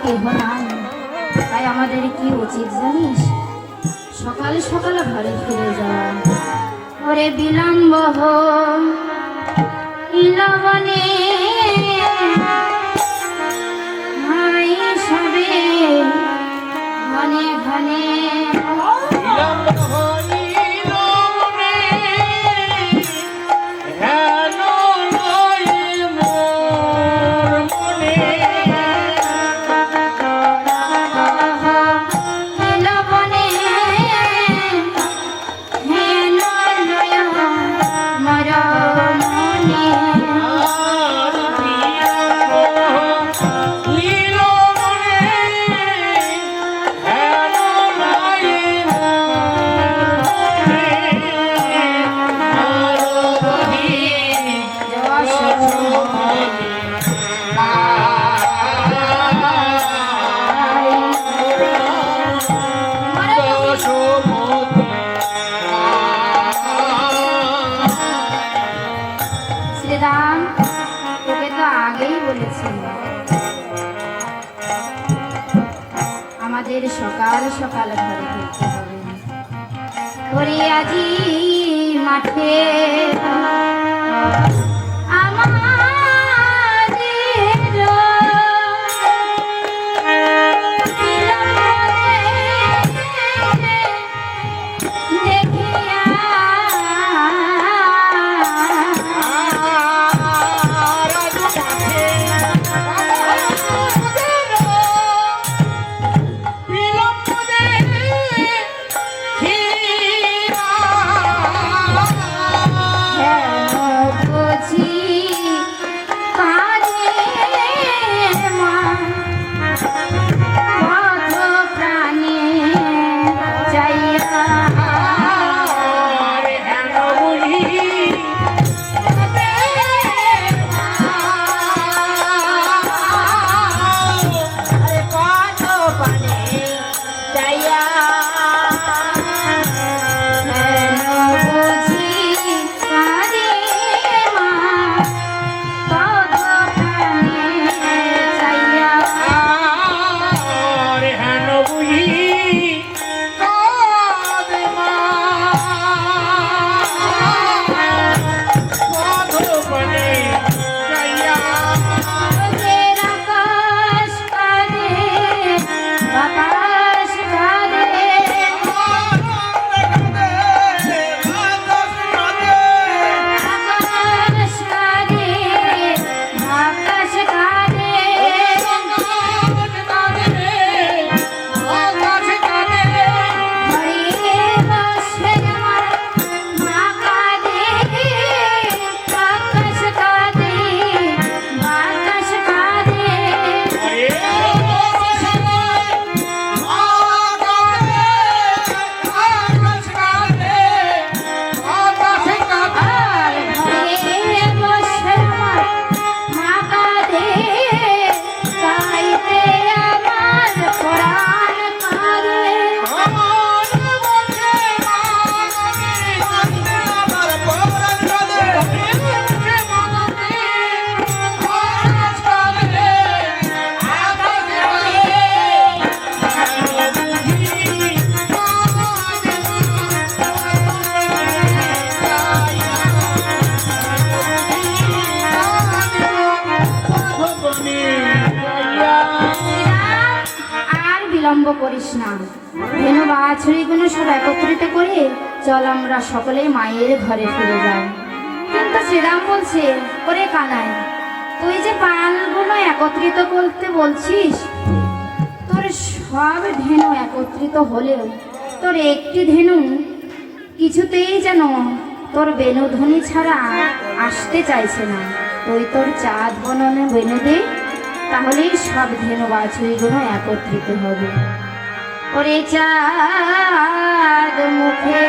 কেহ নাই। তাই আমাদের কি উচিত জানিস? সকাল সকাল ঘরে ফিরে যাওয়া। ওরে বিলম্ব লবণে হাই সবে ঘনে ঘনে শ্রীরাম, তোকে তো আগেই বলেছি আমাদের সকাল সকাল ঘরে ফিরতে হবে। ঘরে আজি মাঠে বিলম্ব করিস না। ধেনু বাছুরিগুলো সব একত্রিত করে চল আমরা সকলে মায়ের ঘরে ফিরে যাই। কিন্তু শ্রীরাম বলছে, ওরে কানাই, তুই যে পালগুলো একত্রিত করতে বলছিস, তোর সব ধেনু একত্রিত হলেও তোর একটি ধেনু কিছুতেই যেন তোর বেনুধ্বনি ছাড়া আসতে চাইছে না। তুই তোর চাঁদ বননে বেনু দে, তাহলেই সব ধেনু বাছুরিগুলো একত্রিত হবে। ওরে চাঁদ মুখে